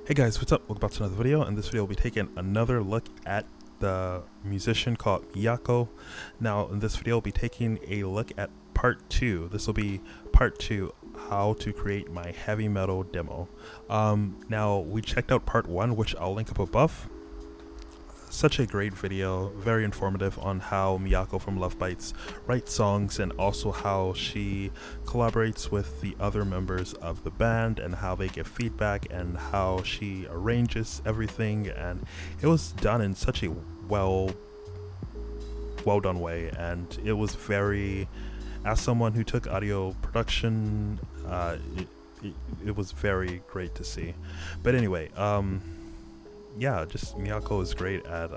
Hey guys, what's up? Welcome back to another video. In this video, we'll be taking another look at the musician called MIYAKO. Now, in this video, we'll be taking a look at part 2. This will be part 2, how to create my heavy metal demo. Now, we checked out part 1, which I'll link up above. Such a great video, very informative on how MIYAKO from LOVEBITES writes songs and also how she collaborates with the other members of the band and how they give feedback and how she arranges everything, and it was done in such a well done way, and it was very, as someone who took audio production, it was very great to see. But anyway, yeah, just MIYAKO is great at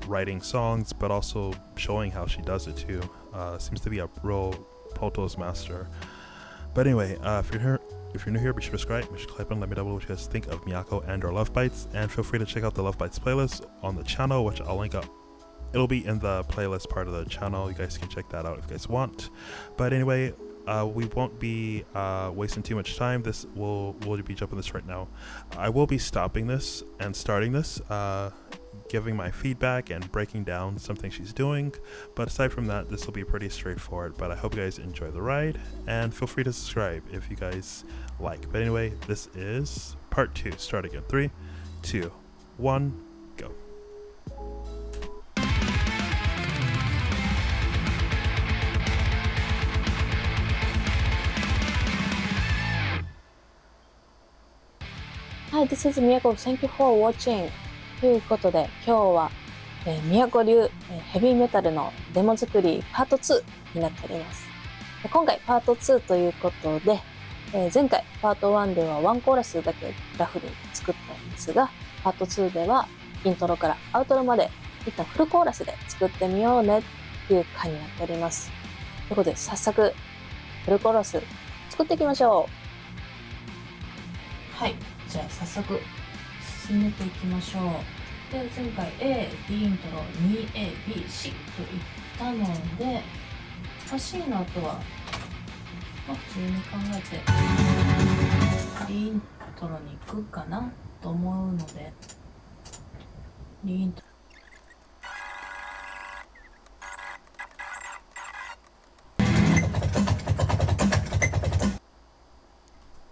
writing songs, but also showing how she does it too. Seems to be a real Pro Tools master. But anyway, if you're new here, be sure to subscribe, be sure to click on, let me know what you guys think of MIYAKO and or LOVEBITES, and feel free to check out the LOVEBITES playlist on the channel, which I'll link up. It'll be in the playlist part of the channel. You guys can check that out if you guys want. But anyway, we won't be wasting too much time. We'll be jumping this right now. I will be stopping this and starting this, giving my feedback and breaking down something she's doing. But aside from that, this will be pretty straightforward. But I hope you guys enjoy the ride, and feel free to subscribe if you guys like. But anyway, this is part 2. Starting in 3, 2, 1, go. Hi, this is Miyako. Thank you for watching. ということで、今日は、MIYAKO流ヘビーメタルのデモ作り Part.2 になっております。今回 Part.2 ということで、前回 Part.1 ではワンコーラスだけラフに作ったんですが、Part.2 ではイントロからアウトロまでいったフルコーラスで作ってみようねっていう回になっております。ということで、早速フルコーラス作っていきましょう。はい。じゃあ早速進めていきましょう。で、前回 A、B イントロ 2A、B、C といったので、C の後は、普通に考えて B イントロに行くかなと思うので、B イントロ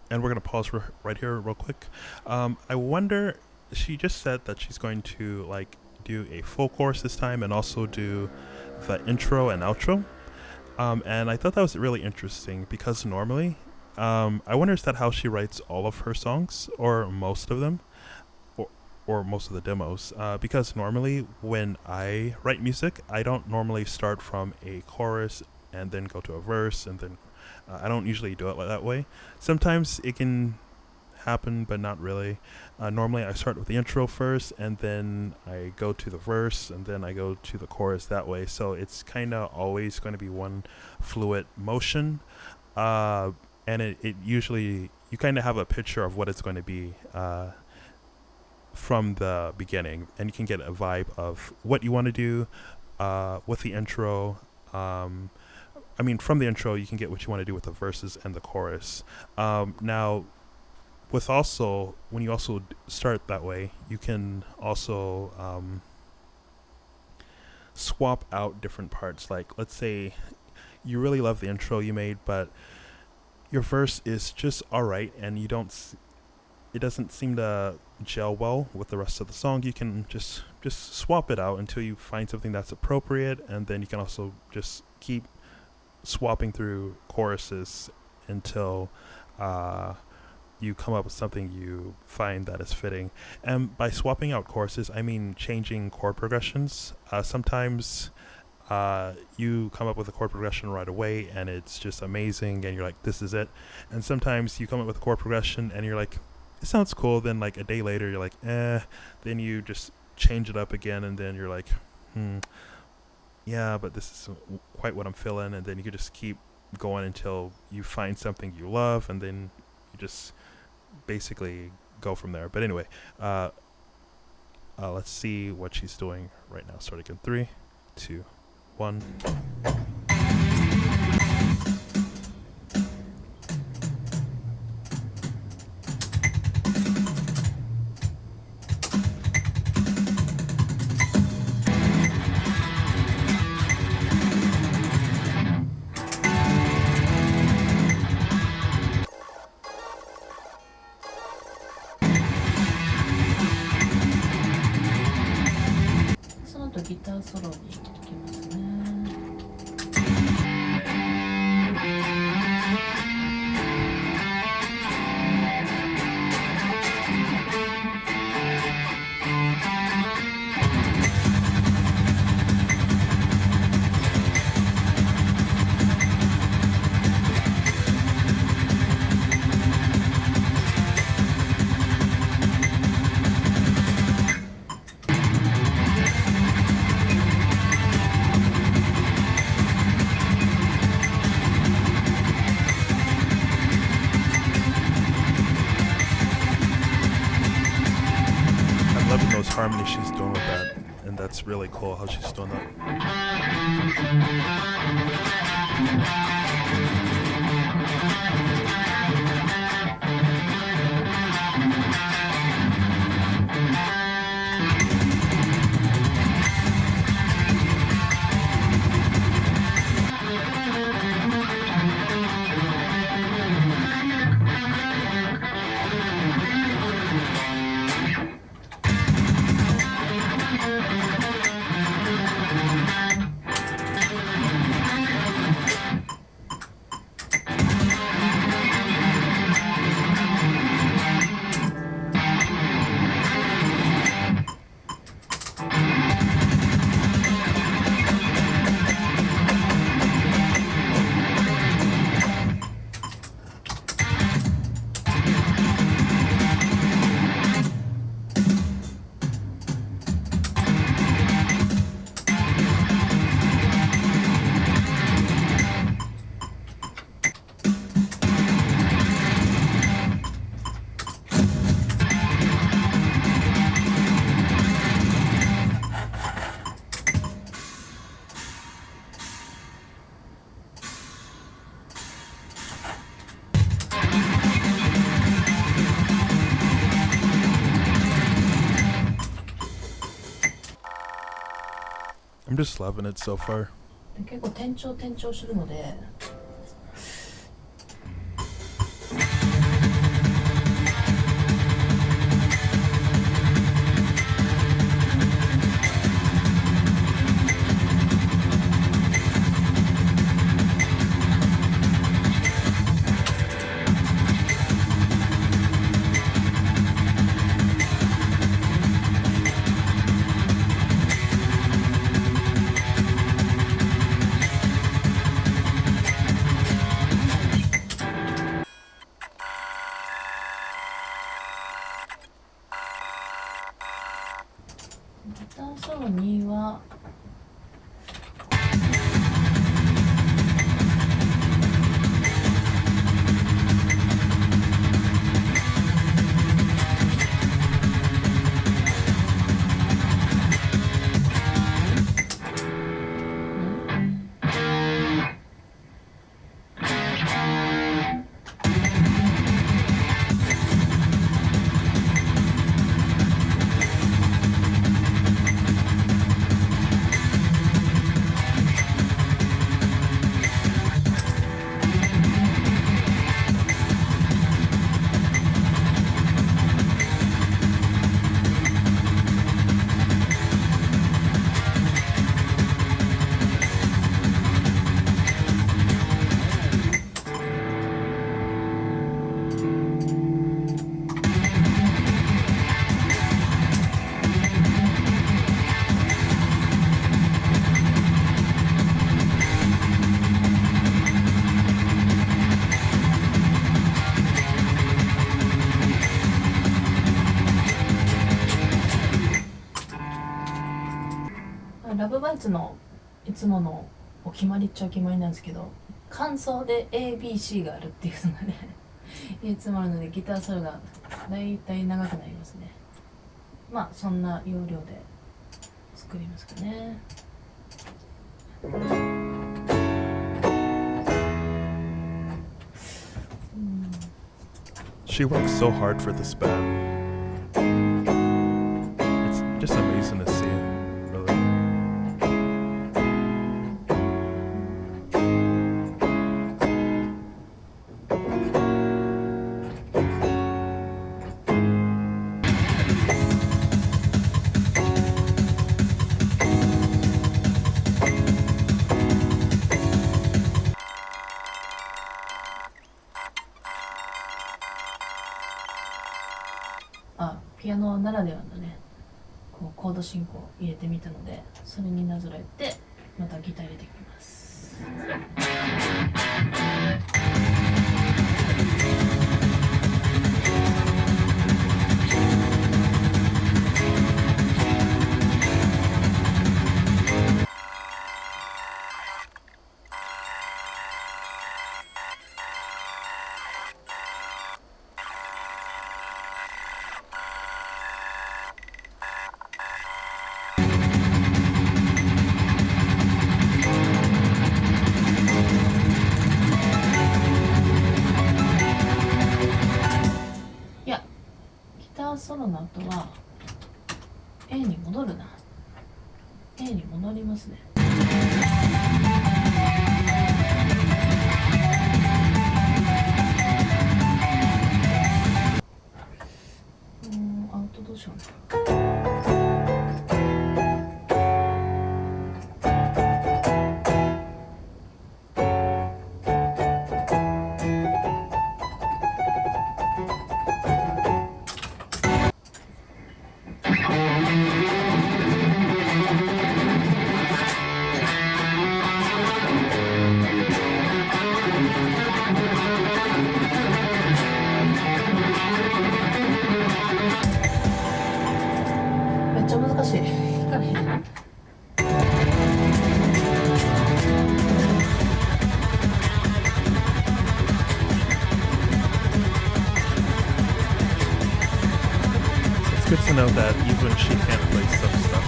And we're going to pause right here real quick. I wonder, she just said that she's going to like do a full chorus this time and also do the intro and outro. And I thought that was really interesting because normally, I wonder, is that how she writes all of her songs or most of them or most of the demos? Because normally when I write music, I don't normally start from a chorus and then go to a verse and then I don't usually do it that way. Sometimes it can happen, but not really. Normally I start with the intro first and then I go to the verse and then I go to the chorus that way. So it's kind of always going to be one fluid motion. And it usually, you kind of have a picture of what it's going to be from the beginning, and you can get a vibe of what you want to do with the intro. I mean, from the intro, you can get what you want to do with the verses and the chorus. Now, with also, when you also start that way, you can also swap out different parts. Like, let's say you really love the intro you made, but your verse is just alright, and it doesn't seem to gel well with the rest of the song. You can just swap it out until you find something that's appropriate, and then you can also just keep swapping through choruses until you come up with something you find that is fitting. And by swapping out choruses, I mean changing chord progressions. Sometimes you come up with a chord progression right away and it's just amazing and you're like, this is it. And sometimes you come up with a chord progression and you're like, it sounds cool. Then like a day later you're like, then you just change it up again and then you're like, yeah, but this is quite what I'm feeling, and then you could just keep going until you find something you love, and then you just basically go from there. But anyway, let's see what she's doing right now. Starting in 3, 2, 1. ーソロに行きますね。Those harmonies she's doing with that, and that's really cool how she's doing that. I'm just loving it so far. 結構転調するので。ギターソロ2はラブバイツのいつものお決まりっちゃお決まりなんですけど、間奏で ABC があるっていうのがねいつもあるのでギターソロがだいたい長くなりますね。まあそんな要領で作りますかね。She works so hard for this band. It's just amazing to see, really. ピアノならではのねこうコード進行を入れてみたので、それになぞらえてまたギター入れていきます。ソロの後は A に戻るな。 A に戻りますね。アウトどうしような。めっちゃ難しい。弾かれへん。It's good to know that even she can't play some stuff,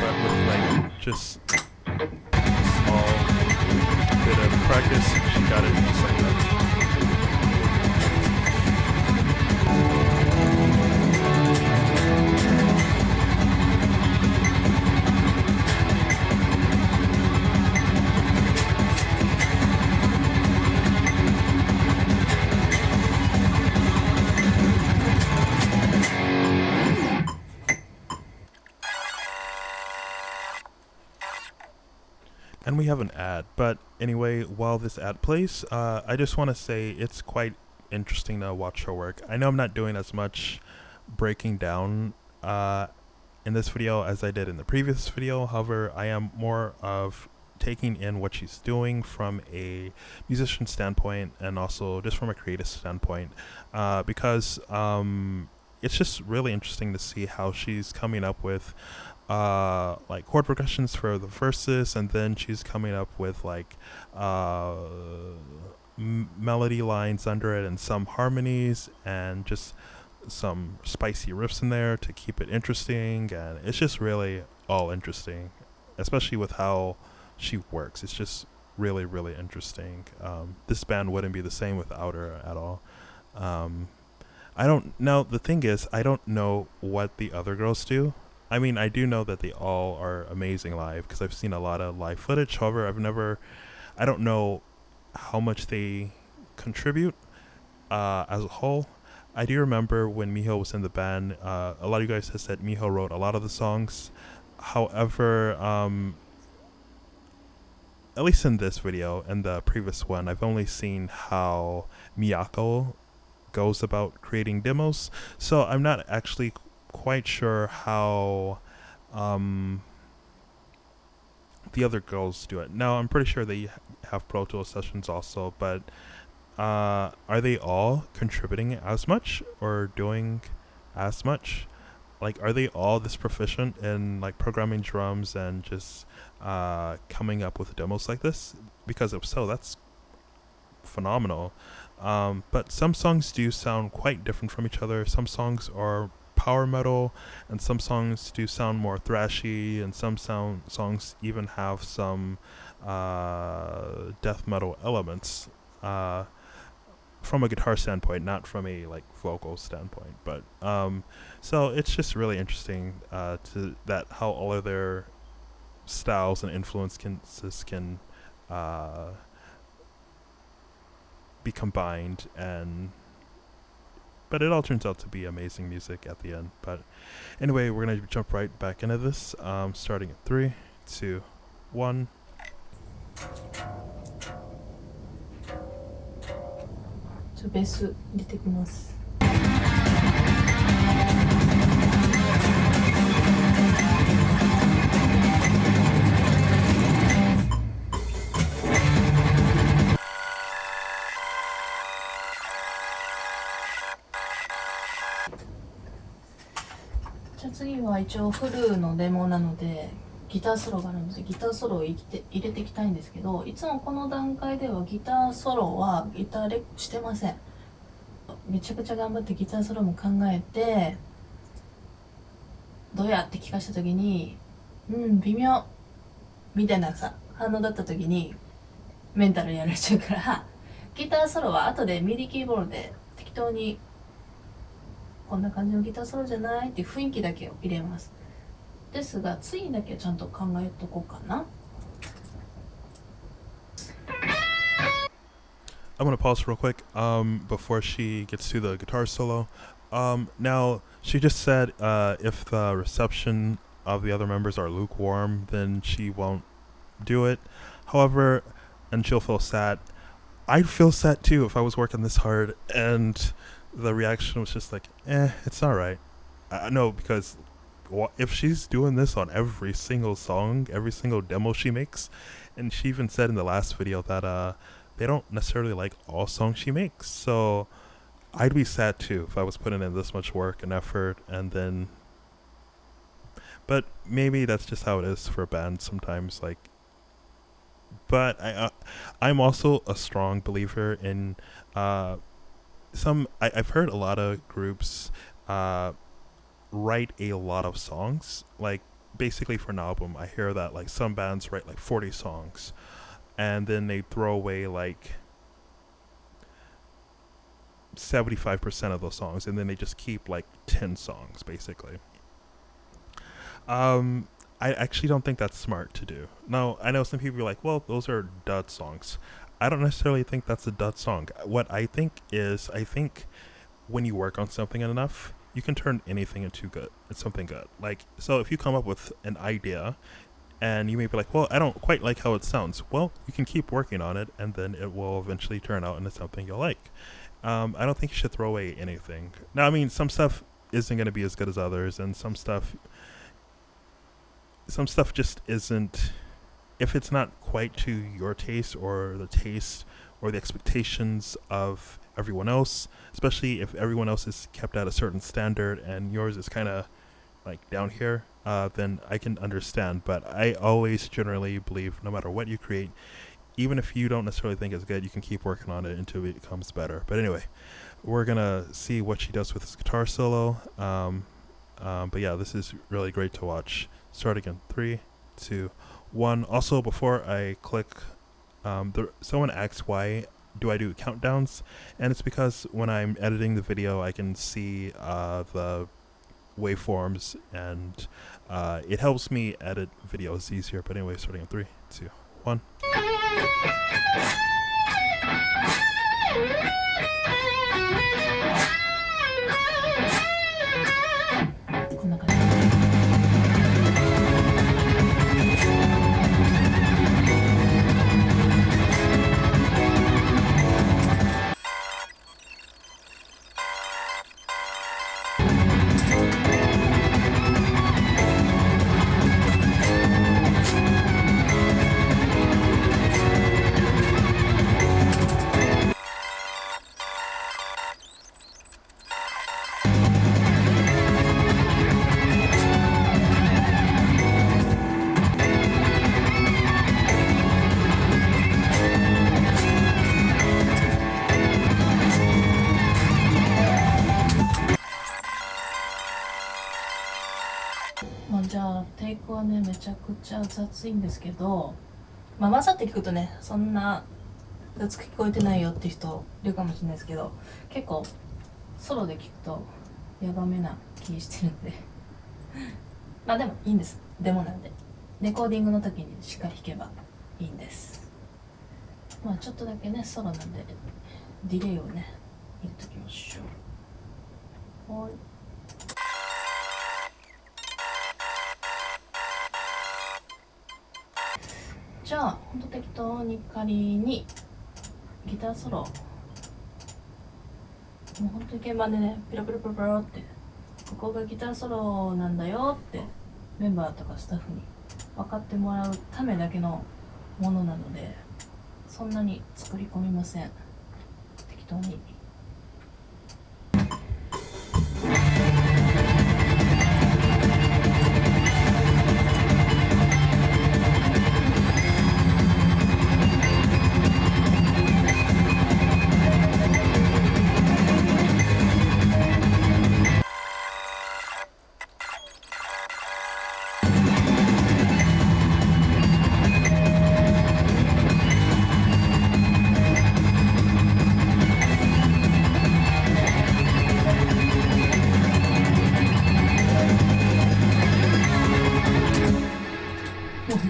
but with like just a small bit of practice, she got it just like that. And we have an ad, but anyway, while this ad plays, I just want to say it's quite interesting to watch her work. I know I'm not doing as much breaking down in this video as I did in the previous video. However, I am more of taking in what she's doing from a musician standpoint and also just from a creative standpoint, because it's just really interesting to see how she's coming up with like chord progressions for the verses, and then she's coming up with like melody lines under it and some harmonies and just some spicy riffs in there to keep it interesting. And it's just really all interesting, especially with how she works. It's just really, really interesting. This band wouldn't be the same without her at all. I don't know. The thing is, I don't know what the other girls do. I mean, I do know that they all are amazing live because I've seen a lot of live footage. However, I don't know how much they contribute as a whole. I do remember when Miho was in the band, a lot of you guys have said Miho wrote a lot of the songs. However, at least in this video and the previous one, I've only seen how MIYAKO goes about creating demos. So I'm not actually quite sure how the other girls do it. Now, I'm pretty sure they have Pro Tools sessions also, but are they all contributing as much or doing as much? Like, are they all this proficient in like programming drums and just coming up with demos like this? Because if so, that's phenomenal. But some songs do sound quite different from each other. Some songs are power metal, and some songs do sound more thrashy, and some songs even have some death metal elements from a guitar standpoint, not from a like vocal standpoint. But so it's just really interesting to that how all of their styles and influences can be combined, but it all turns out to be amazing music at the end. But anyway, we're gonna jump right back into this, starting at 3, 2, 1. ちょっとベース入れてきます。じゃあ次は一応フルのデモなのでギターソロがあるのでギターソロを入れていきたいんですけど、いつもこの段階ではギターソロはギターレックしてません。めちゃくちゃ頑張ってギターソロも考えてどうやって聞かした時に微妙みたいなさ反応だった時にメンタルやられちゃうからギターソロは後でミディキーボードで適当にこんな感じのギターソロじゃないっていう雰囲気だけを入れます。ですが次だけちゃんと考えとこうかな。I'm gonna pause real quick before she gets to the guitar solo. Now she just said if the reception of the other members are lukewarm, then she won't do it. However, and she'll feel sad. I'd feel sad too if I was working this hard and the reaction was just like, it's alright. No, because if she's doing this on every single song, every single demo she makes, and she even said in the last video that they don't necessarily like all songs she makes, so I'd be sad too if I was putting in this much work and effort and then, but maybe that's just how it is for a band sometimes, like, but I'm also a strong believer in I've heard a lot of groups write a lot of songs, like basically for an album. I hear that like some bands write like 40 songs and then they throw away like 75% of those songs and then they just keep like 10 songs basically. I actually don't think that's smart to do. Now, I know some people are like, well, those are dud songs. I don't necessarily think that's a dud song. What I think is, I think when you work on something enough, you can turn anything into good. It's something good. Like, so if you come up with an idea and you may be like, well, I don't quite like how it sounds. Well, you can keep working on it and then it will eventually turn out into something you'll like. I don't think you should throw away anything. Now, I mean, some stuff isn't going to be as good as others and some stuff just isn't, if it's not quite to your taste or the taste or the expectations of everyone else, especially if everyone else is kept at a certain standard and yours is kind of like down here, then I can understand. But I always generally believe no matter what you create, even if you don't necessarily think it's good, you can keep working on it until it becomes better. But anyway, we're gonna see what she does with this guitar solo. But yeah, this is really great to watch. Starting in 3, 2, 1. Also, before I click, someone asks why do I do countdowns, and it's because when I'm editing the video, I can see the waveforms, and it helps me edit videos easier. But anyway, starting in 3, 2, 1.じゃあテイクはねめちゃくちゃ雑いんですけど、混ざって聞くとねそんな雑く聞こえてないよって人いるかもしれないですけど、結構ソロで聞くとヤバめな気してるんでまあでもいいんです、デモなんでレコーディングの時にしっかり弾けばいいんです。まあちょっとだけねソロなんでディレイをね入れときましょう。はい、じゃあほんと適当に仮にギターソロもう本当に鍵盤でねピロピロピロピロってここがギターソロなんだよってメンバーとかスタッフに分かってもらうためだけのものなので、そんなに作り込みません。適当に。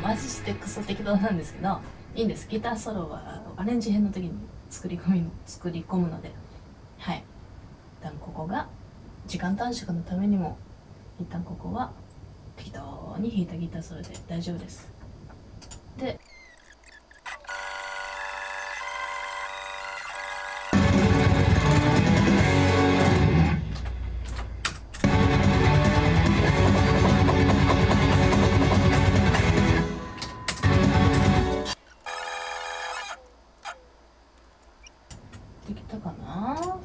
マジしてクソ適当なんですけど、いいんです。ギターソロはアレンジ編の時に作り込むので、はい。一旦ここが時間短縮のためにも、一旦ここは適当に弾いたギターソロで大丈夫です。で、できたかな。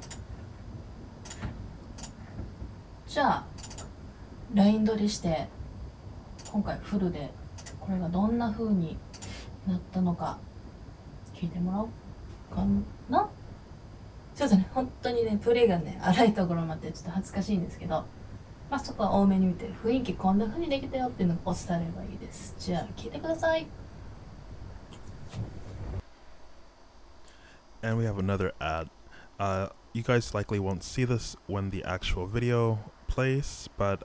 じゃあライン取りして今回フルでこれがどんな風になったのか聞いてもらおうかな。ちょっとね本当にねプレイがね荒いところまでちょっと恥ずかしいんですけど、まあそこは多めに見て雰囲気こんな風にできたよっていうのを伝えればいいです。じゃあ聞いてください。And we have another ad. You guys likely won't see this when the actual video plays, but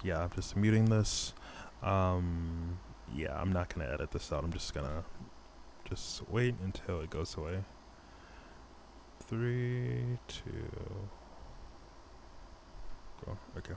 yeah, I'm just muting this. Yeah, I'm not gonna edit this out. I'm just gonna wait until it goes away. 3, 2, go. Okay.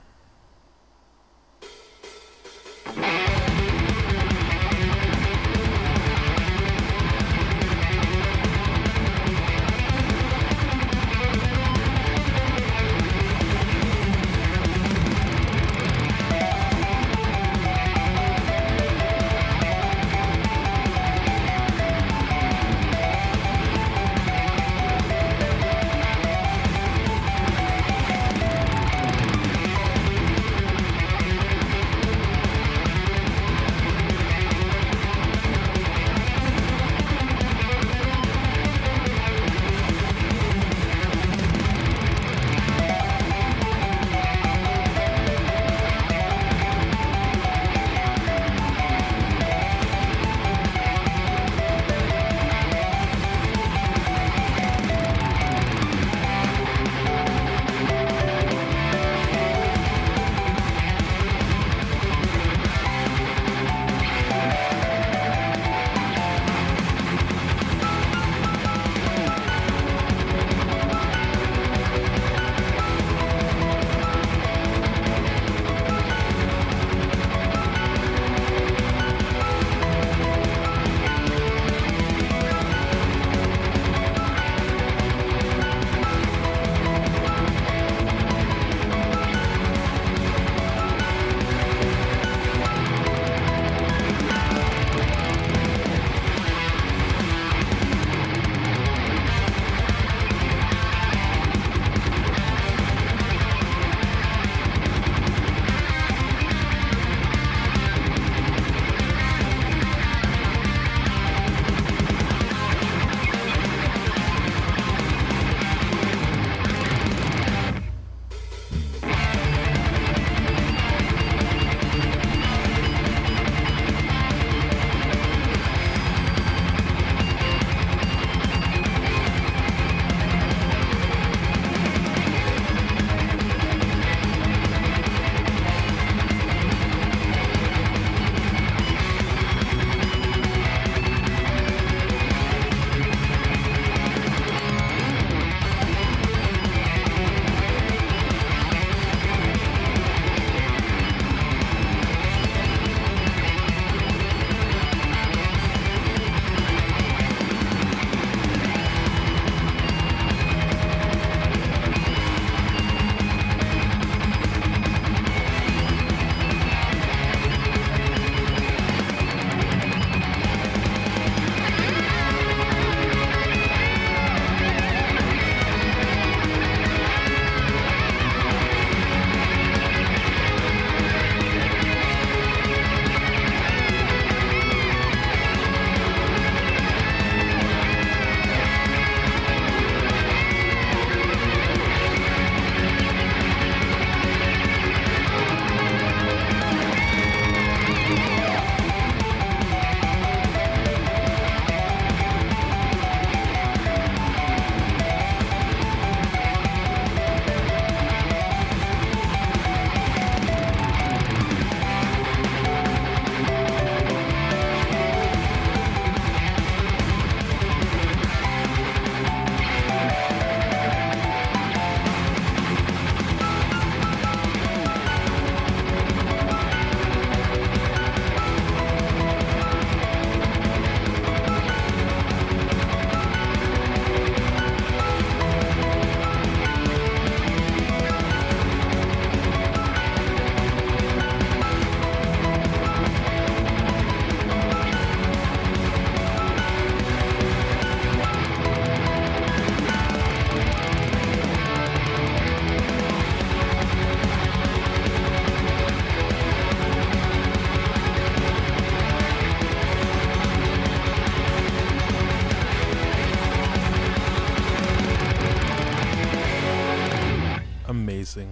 amazing.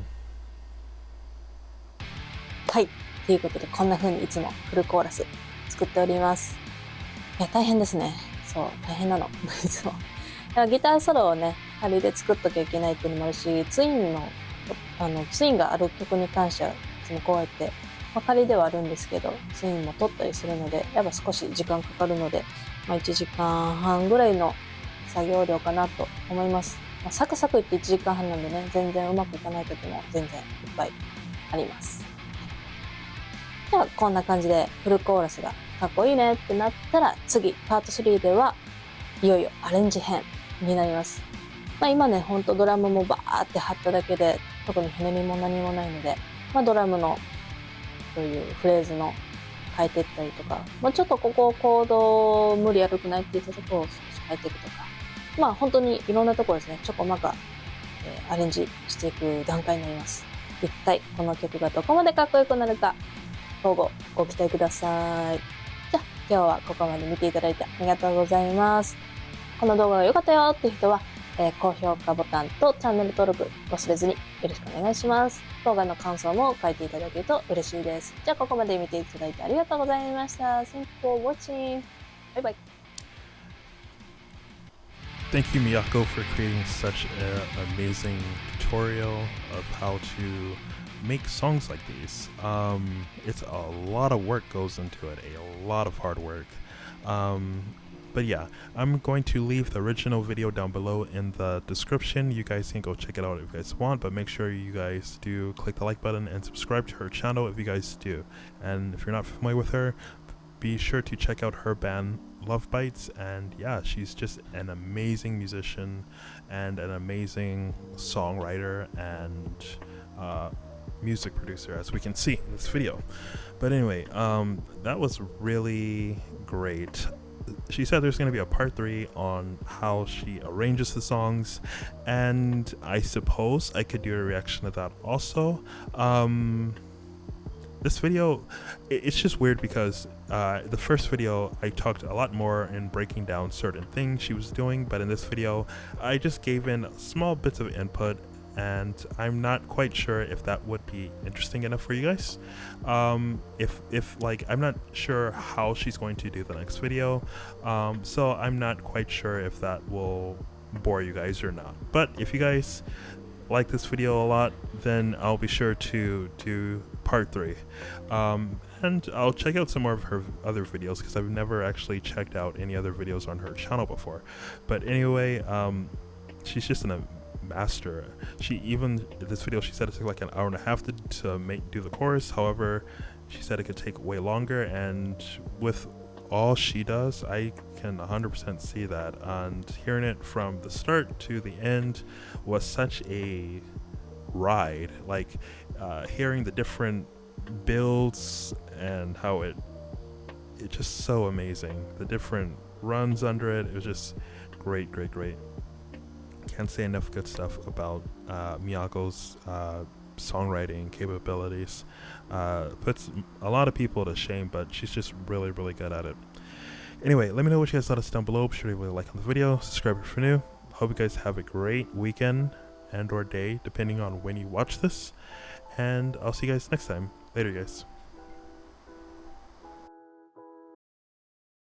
はい。ということで、こんな風にいつもフルコーラス作っております。いや、大変ですね。そう、大変なの。いつも。ギターソロをね、仮で作っときゃいけないっていうのもあるし、ツインがある曲に関しては、いつもこうやって、仮ではあるんですけど、ツインも取ったりするので、やっぱ少し時間かかるので、1時間半ぐらいの作業量かなと思います。サクサクいって1時間半なんでね、全然うまくいかない時も全然いっぱいあります。じゃあ、こんな感じでフルコーラスがかっこいいねってなったら、次、パート3ではいよいよアレンジ編になります。今ね、ほんとドラムもバーって貼っただけで、特にひねりも何もないので、ドラムのそういうフレーズの変えていったりとか、ちょっとここコード無理悪くないって言ったところを少し変えていくとか、本当にいろんなところですね、ちょこまか、アレンジしていく段階になります。一体この曲がどこまでかっこよくなるか、今後ご期待ください。じゃあ今日はここまで見ていただいてありがとうございます。この動画が良かったよっていう人は、高評価ボタンとチャンネル登録忘れずによろしくお願いします。動画の感想も書いていただけると嬉しいです。じゃあここまで見ていただいてありがとうございました。Thank you for watching. Bye bye. Thank you, Miyako, for creating such an amazing tutorial of how to make songs like these. It's a lot of work goes into it, a lot of hard work. But yeah, I'm going to leave the original video down below in the description. You guys can go check it out if you guys want, but make sure you guys do click the like button and subscribe to her channel if you guys do. And if you're not familiar with her, be sure to check out her band LOVEBITES. And yeah, she's just an amazing musician and an amazing songwriter and music producer, as we can see in this video. But anyway, that was really great. She said there's going to be a part 3 on how she arranges the songs, and I suppose I could do a reaction to that also. This video, it's just weird because the first video I talked a lot more in breaking down certain things she was doing, but in this video I just gave in small bits of input, and I'm not quite sure if that would be interesting enough for you guys. If like, I'm not sure how she's going to do the next video, so I'm not quite sure if that will bore you guys or not. But if you guys like this video a lot, then I'll be sure to do part 3, and I'll check out some more of her other videos because I've never actually checked out any other videos on her channel before. But anyway, she's just a master. She even, in this video, she said it took like an hour and a half to do the chorus. However, she said it could take way longer, and with all she does, I can 100% see that, and hearing it from the start to the end was such a ride. Like hearing the different builds and how it's just so amazing. The different runs under it was just great. Can't say enough good stuff about Miyako's songwriting capabilities. Puts a lot of people to shame, but she's just really good at it. Anyway, let me know what you guys thought of this down below. Be sure to leave a like on the video, subscribe if you're new. Hope you guys have a great weekend and or day, depending on when you watch this. And I'll see you guys next time. Later, guys.